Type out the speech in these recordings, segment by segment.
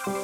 And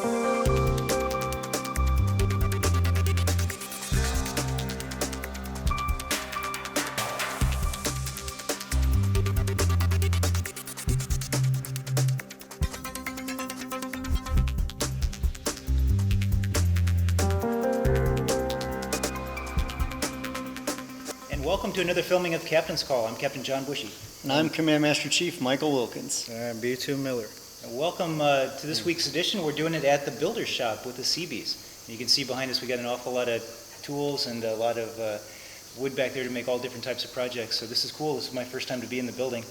welcome to another filming of Captain's Call. I'm Captain John Bushy. And I'm Command Master Chief Michael Wilkins. And B2 Miller. And welcome to this week's edition. We're doing it at the Builder's Shop with the Seabees. And you can see behind us we got an awful lot of tools and a lot of wood back there to make all different types of projects. So this is cool. This is my first time to be in the building.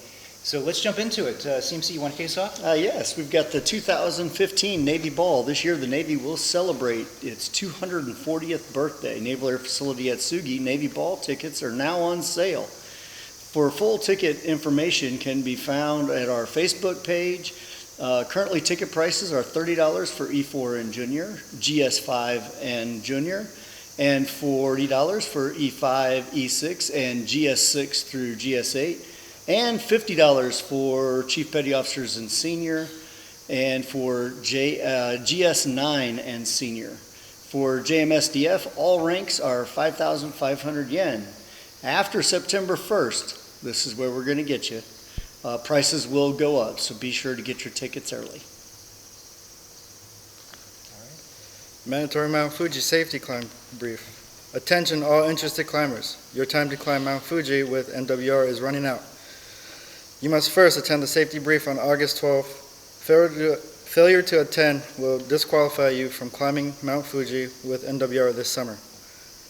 So let's jump into it. CMC, you want to kick us off? Yes, we've got the 2015 Navy Ball. This year the Navy will celebrate its 240th birthday. Naval Air Facility at Sugi, Navy Ball tickets are now on sale. For full ticket information can be found at our Facebook page. Currently ticket prices are $30 for E4 and Junior, GS5 and Junior, and $40 for E5, E6, and GS6 through GS8. And $50 for Chief Petty Officers and Senior, and for GS9 and Senior. For JMSDF, all ranks are 5,500 yen. After September 1st, this is where we're going to get you. Prices will go up, so be sure to get your tickets early. Mandatory Mount Fuji safety climb brief. Attention all interested climbers. Your time to climb Mount Fuji with NWR is running out. You must first attend the safety brief on August 12th. Failure to attend will disqualify you from climbing Mount Fuji with NWR this summer.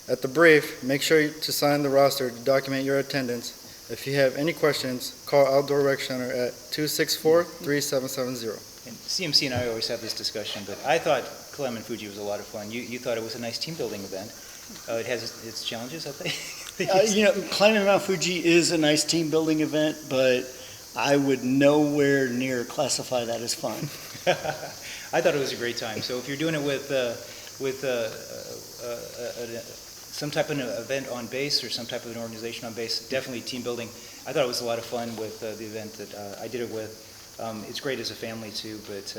At the brief, make sure to sign the roster to document your attendance. If you have any questions, call Outdoor Rec Center at 264-3770. And CMC and I always have this discussion, but I thought climbing Fuji was a lot of fun. You thought it was a nice team building event. It has its challenges, I think. Climbing Mount Fuji is a nice team building event, but I would nowhere near classify that as fun. I thought it was a great time. So if you're doing it with some type of an event on base or some type of an organization on base, definitely team building. I thought it was a lot of fun with the event that I did it with. It's great as a family too, but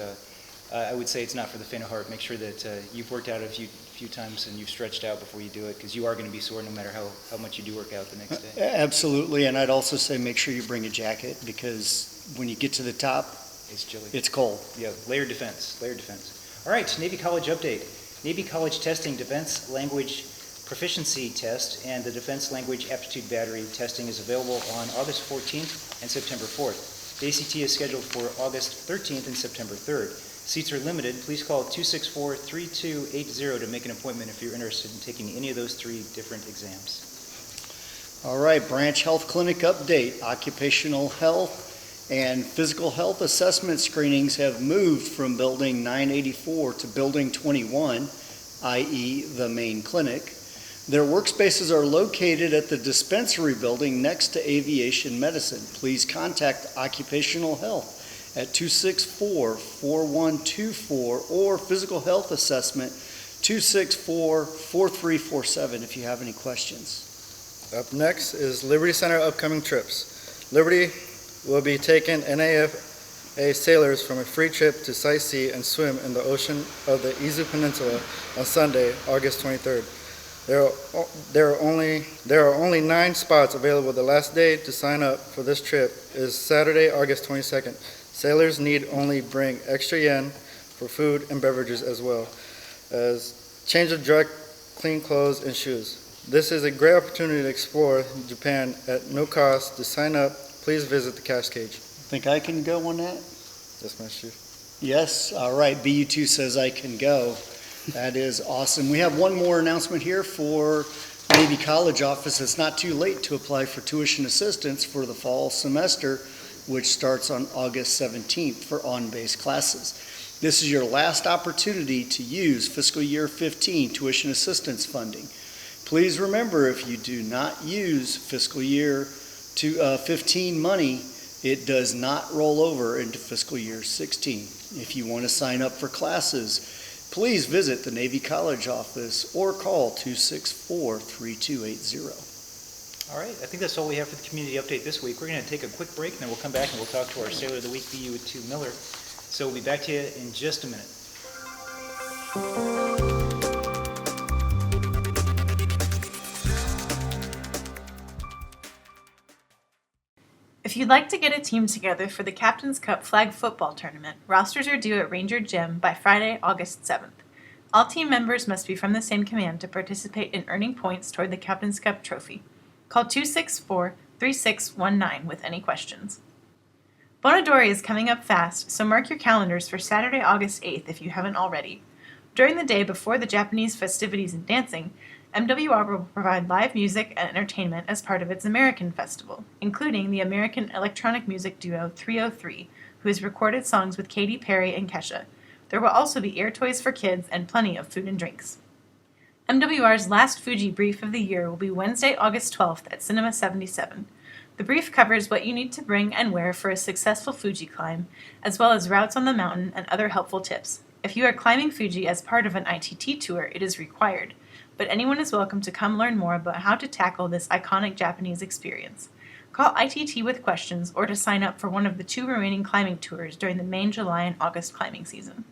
I would say it's not for the faint of heart. Make sure that you've worked out a few times and you've stretched out before you do it, because you are going to be sore no matter how much you do work out the next day. Absolutely, and I'd also say make sure you bring a jacket, because when you get to the top, It's chilly. it's cold. Yeah, layered defense. All right, Navy College update. Navy College testing Defense Language Proficiency Test and the Defense Language Aptitude Battery testing is available on August 14th and September 4th. The ACT is scheduled for August 13th and September 3rd. Seats are limited. Please call 264-3280 to make an appointment if you're interested in taking any of those three different exams. All right, Branch Health Clinic update. Occupational health and physical health assessment screenings have moved from Building 984 to Building 21, i.e. the main clinic. Their workspaces are located at the dispensary building next to aviation medicine. Please contact Occupational Health at 264-4124 or Physical Health Assessment 264-4347 if you have any questions. Up next is Liberty Center upcoming trips. Liberty will be taking NAFA sailors from a free trip to sightsee and swim in the ocean of the Izu Peninsula on Sunday, August 23rd. There are only 9 spots available. The last day to sign up for this trip is Saturday, August 22nd. Sailors need only bring extra yen for food and beverages, as well as change of dry, clean clothes and shoes. This is a great opportunity to explore Japan at no cost. To sign up, please visit the cash cage. Think I can go on that? Yes, Master Chief. Yes, all right, BU2 says I can go. That is awesome. We have one more announcement here for Navy College office. It's not too late to apply for tuition assistance for the fall semester, which starts on August 17th for on-base classes. This is your last opportunity to use fiscal year 15 tuition assistance funding. Please remember, if you do not use fiscal year 15 money, it does not roll over into fiscal year 16. If you want to sign up for classes, please visit the Navy College office or call 264-3280. All right, I think that's all we have for the community update this week. We're going to take a quick break, and then we'll come back and we'll talk to our Sailor of the Week, BU2 Miller. So we'll be back to you in just a minute. If you'd like to get a team together for the Captain's Cup Flag Football Tournament, rosters are due at Ranger Gym by Friday, August 7th. All team members must be from the same command to participate in earning points toward the Captain's Cup trophy. Call 264-3619 with any questions. Bonadori is coming up fast, so mark your calendars for Saturday, August 8th if you haven't already. During the day before the Japanese festivities and dancing, MWR will provide live music and entertainment as part of its American Festival, including the American electronic music duo 303, who has recorded songs with Katy Perry and Kesha. There will also be air toys for kids and plenty of food and drinks. MWR's last Fuji brief of the year will be Wednesday, August 12th at Cinema 77. The brief covers what you need to bring and wear for a successful Fuji climb, as well as routes on the mountain and other helpful tips. If you are climbing Fuji as part of an ITT tour, it is required, but anyone is welcome to come learn more about how to tackle this iconic Japanese experience. Call ITT with questions or to sign up for one of the 2 remaining climbing tours during the May, July, and August climbing season.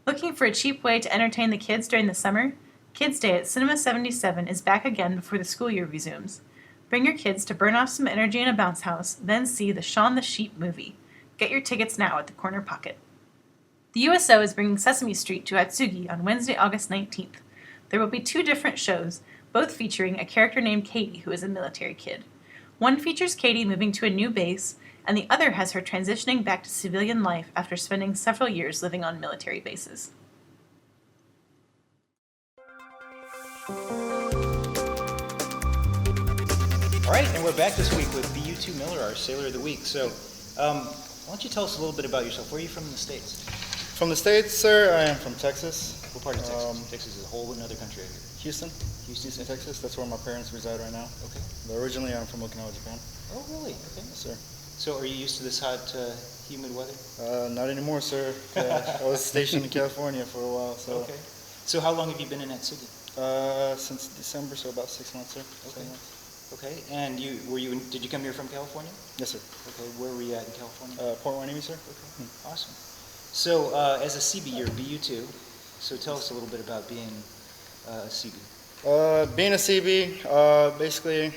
Looking for a cheap way to entertain the kids during the summer? Kids Day at Cinema 77 is back again before the school year resumes. Bring your kids to burn off some energy in a bounce house, then see the Shaun the Sheep movie. Get your tickets now at the Corner Pocket. The USO is bringing Sesame Street to Atsugi on Wednesday, August 19th. There will be 2 different shows, both featuring a character named Katie, who is a military kid. One features Katie moving to a new base, and the other has her transitioning back to civilian life after spending several years living on military bases. All right, and we're back this week with BU2 Miller, our Sailor of the Week. So, why don't you tell us a little bit about yourself? Where are you from in the States? From the States, sir, I am from Texas. What part of Texas? Texas is a whole another country, I hear. Houston, Texas. That's where my parents reside right now. Okay. But originally, I'm from Okinawa, Japan. Oh, really? Okay. Yes, sir. So, are you used to this hot, humid weather? Not anymore, sir. I was stationed in California for a while, so Okay. So, how long have you been in Atsugi? since December, so about 6 months, sir. Okay. 7 months. Okay. And did you come here from California? Yes, sir. Okay. Where were you at in California? Port Hueneme, sir. Okay. Awesome. So, as a CB, you're BU2. So, tell us a little bit about being a CB. Being a CB, basically,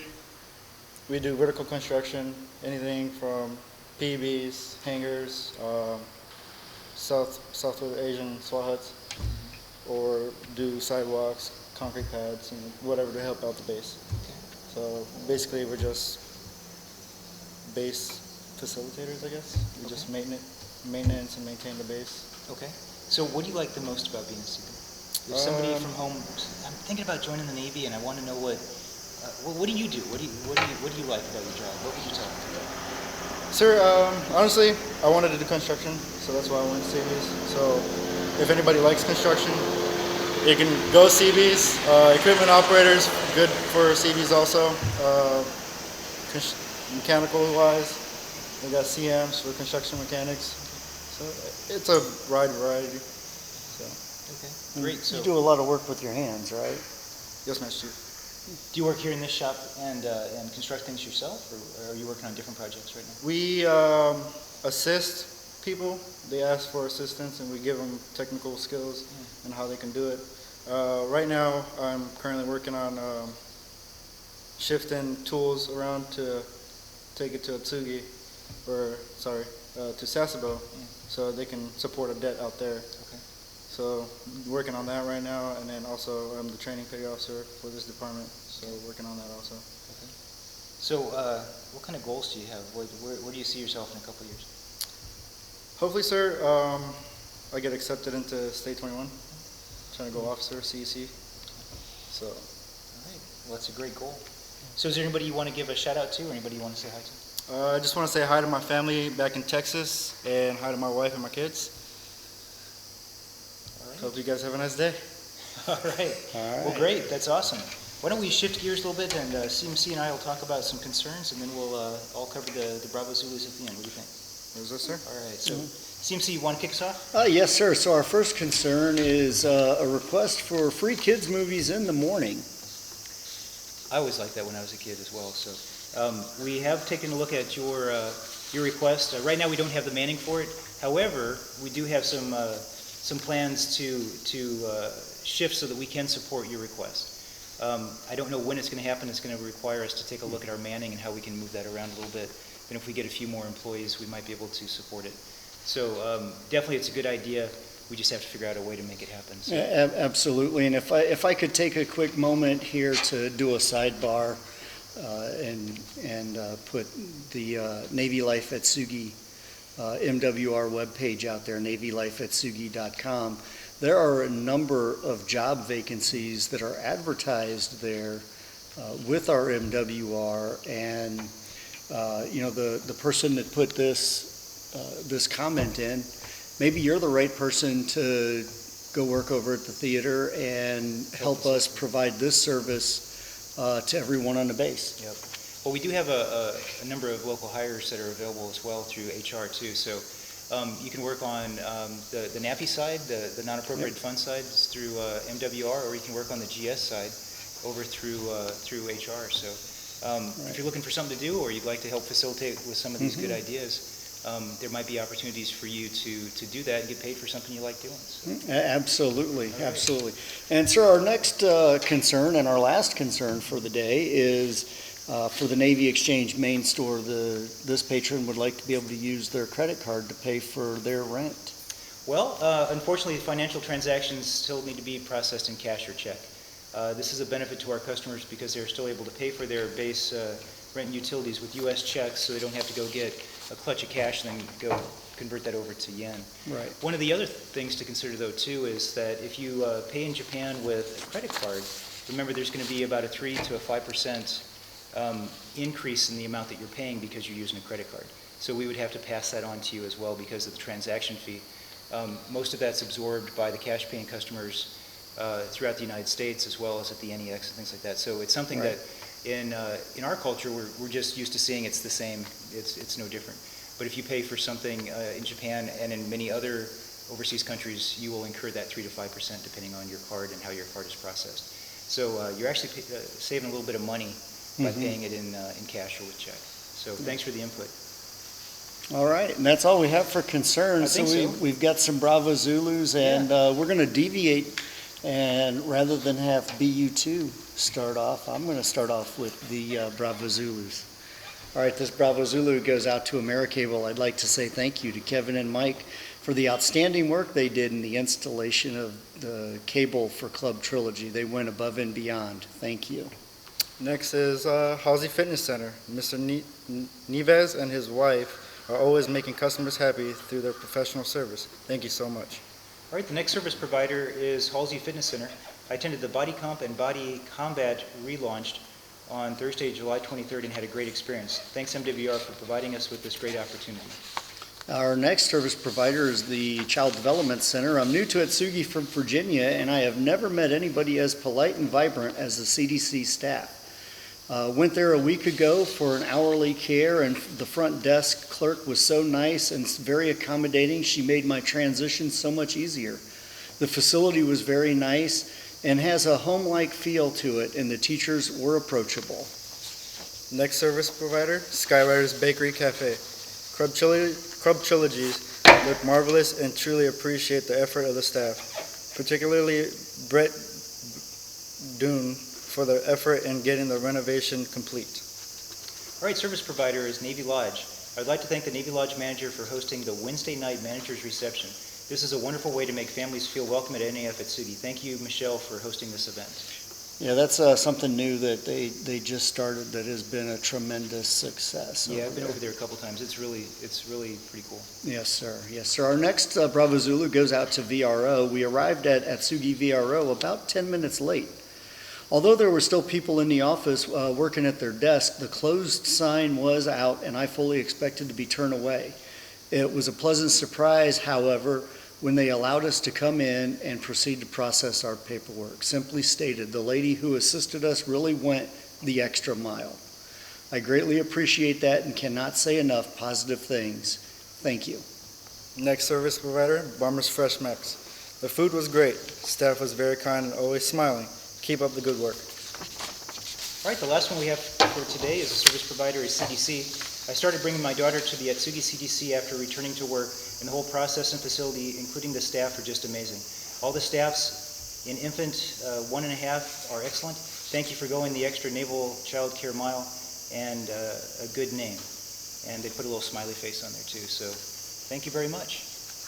we do vertical construction, anything from PBs, hangars, Southwest Asian SWAT huts, or do sidewalks, concrete pads, and whatever to help out the base. Okay. So basically, we're just base facilitators, I guess. We just maintenance and maintain the base. Okay. So, what do you like the most about being a CB? If somebody from home, I'm thinking about joining the Navy, and I want to know what do you do? What do you like about your job? What would you tell them? Sir, honestly, I wanted to do construction, so that's why I went to CBs. So if anybody likes construction, you can go CBs. Equipment operators, good for CBs also. Mechanical-wise, we got CMs for construction mechanics. So it's a wide variety. So. Okay, great. So, You do a lot of work with your hands, right? Yes, Master Chief. do you work here in this shop and construct things yourself, or are you working on different projects right now? We assist people. They ask for assistance, and we give them technical skills and how they can do it. Right now, I'm currently working on shifting tools around to take it to Atsugi, to Sasebo, so they can support a debt out there. Okay. So working on that right now, and then also I'm the training petty officer for this department, so working on that also. Okay. So, what kind of goals do you have? Where do you see yourself in a couple of years? Hopefully, sir, I get accepted into State 21, trying to go officer, CEC. So. All right. Well, that's a great goal. So, is there anybody you want to give a shout out to, or anybody you want to say hi to? I just want to say hi to my family back in Texas, and hi to my wife and my kids. All right. Hope you guys have a nice day. All right. Well, great. That's awesome. Why don't we shift gears a little bit, and CMC and I will talk about some concerns, and then we'll all cover the Bravo Zulus at the end. What do you think? Is this, sir? All right. So, CMC, you want to kick us off? Yes, sir. So our first concern is a request for free kids movies in the morning. I always liked that when I was a kid as well. So, we have taken a look at your request. Right now, we don't have the manning for it. However, we do have some some plans to shift so that we can support your request. I don't know when it's going to happen. It's going to require us to take a look at our manning and how we can move that around a little bit. And if we get a few more employees, we might be able to support it. So definitely it's a good idea. We just have to figure out a way to make it happen. So. Absolutely, and if I could take a quick moment here to do a sidebar and put the Navy Life at Sugi MWR webpage out there, navylifeatsugi.com. There are a number of job vacancies that are advertised there with our MWR, and the person that put this comment in, maybe you're the right person to go work over at the theater and help us provide this service to everyone on the base. Yep. Well, we do have a number of local hires that are available as well through HR too. So you can work on the NAPI side, the non-appropriated fund side through MWR, or you can work on the GS side over through HR. So if you're looking for something to do, or you'd like to help facilitate with some of these good ideas, there might be opportunities for you to do that and get paid for something you like doing. So. Absolutely, right. absolutely. And so our next concern and our last concern for the day is for the Navy Exchange main store. This patron would like to be able to use their credit card to pay for their rent. Well, unfortunately, financial transactions still need to be processed in cash or check. This is a benefit to our customers because they're still able to pay for their base rent and utilities with U.S. checks, so they don't have to go get a clutch of cash and then go convert that over to yen. Right. One of the other things to consider, though, too, is that if you pay in Japan with a credit card, remember there's going to be about a 3 to a 5% increase in the amount that you're paying because you're using a credit card. So we would have to pass that on to you as well because of the transaction fee. Most of that's absorbed by the cash paying customers throughout the United States, as well as at the NEX and things like that. So it's something Right. that in our culture we're just used to seeing it's the same. It's no different. But if you pay for something in Japan and in many other overseas countries, you will incur that 3 to 5% depending on your card and how your card is processed. So you're actually saving a little bit of money by paying it in cash or with check. So thanks for the input. All right, and that's all we have for concerns. I think so. We've got some Bravo Zulus, and we're going to deviate, and rather than have BU2 start off, I'm going to start off with the Bravo Zulus. All right, this Bravo Zulu goes out to AmeriCable. I'd like to say thank you to Kevin and Mike for the outstanding work they did in the installation of the cable for Club Trilogy. They went above and beyond. Thank you. Next is Halsey Fitness Center. Mr. Neves and his wife are always making customers happy through their professional service. Thank you so much. All right, the next service provider is Halsey Fitness Center. I attended the Body Comp and Body Combat relaunched on Thursday, July 23rd, and had a great experience. Thanks, MWR, for providing us with this great opportunity. Our next service provider is the Child Development Center. I'm new to Atsugi from Virginia, and I have never met anybody as polite and vibrant as the CDC staff. Went there a week ago for an hourly care, and the front desk clerk was so nice and very accommodating. She made my transition so much easier. The facility was very nice and has a home-like feel to it, and the teachers were approachable. Next service provider, Skyriders Bakery Cafe. Club Trilogies look marvelous and truly appreciate the effort of the staff, particularly Brett Dune for their effort in getting the renovation complete. All right, service provider is Navy Lodge. I'd like to thank the Navy Lodge manager for hosting the Wednesday night manager's reception. This is a wonderful way to make families feel welcome at NAF Atsugi. Thank you, Michelle, for hosting this event. Yeah, that's something new that they just started that has been a tremendous success. Yeah, I've been over there a couple times. It's really pretty cool. Yes, sir. Yes, sir. Our next Bravo Zulu goes out to VRO. We arrived at Atsugi VRO about 10 minutes late. Although there were still people in the office working at their desk, the closed sign was out, and I fully expected to be turned away. It was a pleasant surprise, however, when they allowed us to come in and proceed to process our paperwork. Simply stated, the lady who assisted us really went the extra mile. I greatly appreciate that and cannot say enough positive things. Thank you. Next service provider, Bombers Fresh Max. The food was great. Staff was very kind and always smiling. Keep up the good work. All right, the last one we have for today is a service provider is CDC. I started bringing my daughter to the Atsugi CDC after returning to work, and the whole process and facility, including the staff, are just amazing. All the staffs in infant 1.5 are excellent. Thank you for going the extra Naval Child Care mile, and a good name. And they put a little smiley face on there too, so thank you very much.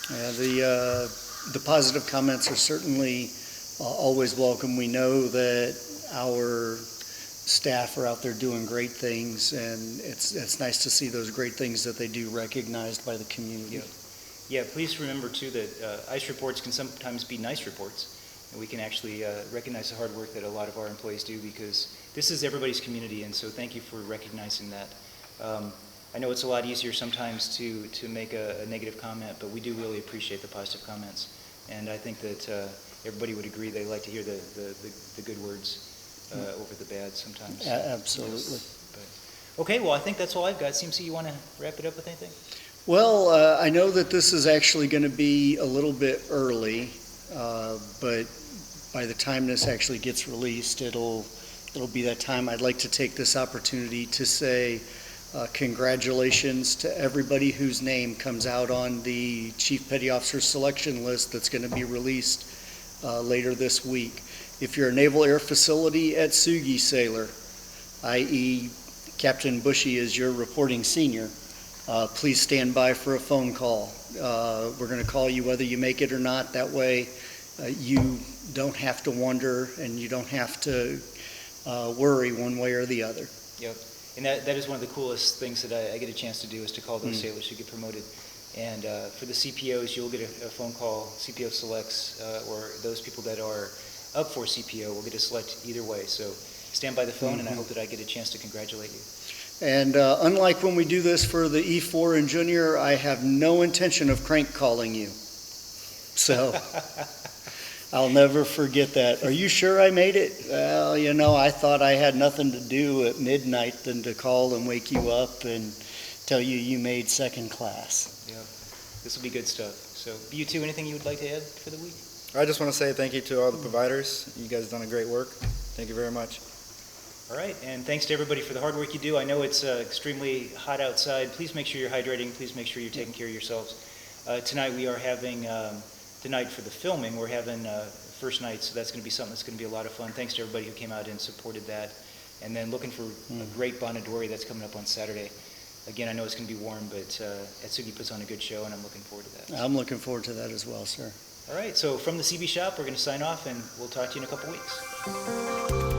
The positive comments are certainly always welcome. We know that our staff are out there doing great things, and it's nice to see those great things that they do recognized by the community. Yeah, please remember too that ICE reports can sometimes be nice reports, and we can actually recognize the hard work that a lot of our employees do, because this is everybody's community, and so thank you for recognizing that. I know it's a lot easier sometimes to make a negative comment, but we do really appreciate the positive comments, and I think that everybody would agree they like to hear the good words over the bad sometimes. Absolutely. But, okay, well, I think that's all I've got. CMC, you want to wrap it up with anything? Well, I know that this is actually going to be a little bit early, but by the time this actually gets released, it'll be that time. I'd like to take this opportunity to say congratulations to everybody whose name comes out on the Chief Petty Officer selection list that's going to be released later this week. If you're a Naval Air Facility at Atsugi sailor, i.e. Captain Bushy is your reporting senior, please stand by for a phone call. We're going to call you whether you make it or not. That way you don't have to wonder and you don't have to worry one way or the other. Yep. And that is one of the coolest things that I get a chance to do, is to call those sailors who get promoted. And for the CPOs, you'll get a phone call. CPO selects, or those people that are up for CPO will get a select either way. So stand by the phone, and I hope that I get a chance to congratulate you. And unlike when we do this for the E4 and Junior, I have no intention of crank calling you. So I'll never forget that. Are you sure I made it? Well, you know, I thought I had nothing to do at midnight than to call and wake you up and tell you made second class. Yeah, this will be good stuff. So, you two, anything you would like to add for the week? I just want to say thank you to all the providers. You guys have done a great work. Thank you very much. All right, and thanks to everybody for the hard work you do. I know it's extremely hot outside. Please make sure you're hydrating. Please make sure you're taking care of yourselves. Tonight we are having, the night for the filming, we're having first night, so that's going to be something that's going to be a lot of fun. Thanks to everybody who came out and supported that. And then looking for a great Bonadori that's coming up on Saturday. Again, I know it's going to be warm, but Atsugi puts on a good show, and I'm looking forward to that. I'm looking forward to that as well, sir. All right, so from the CB shop, we're going to sign off, and we'll talk to you in a couple weeks.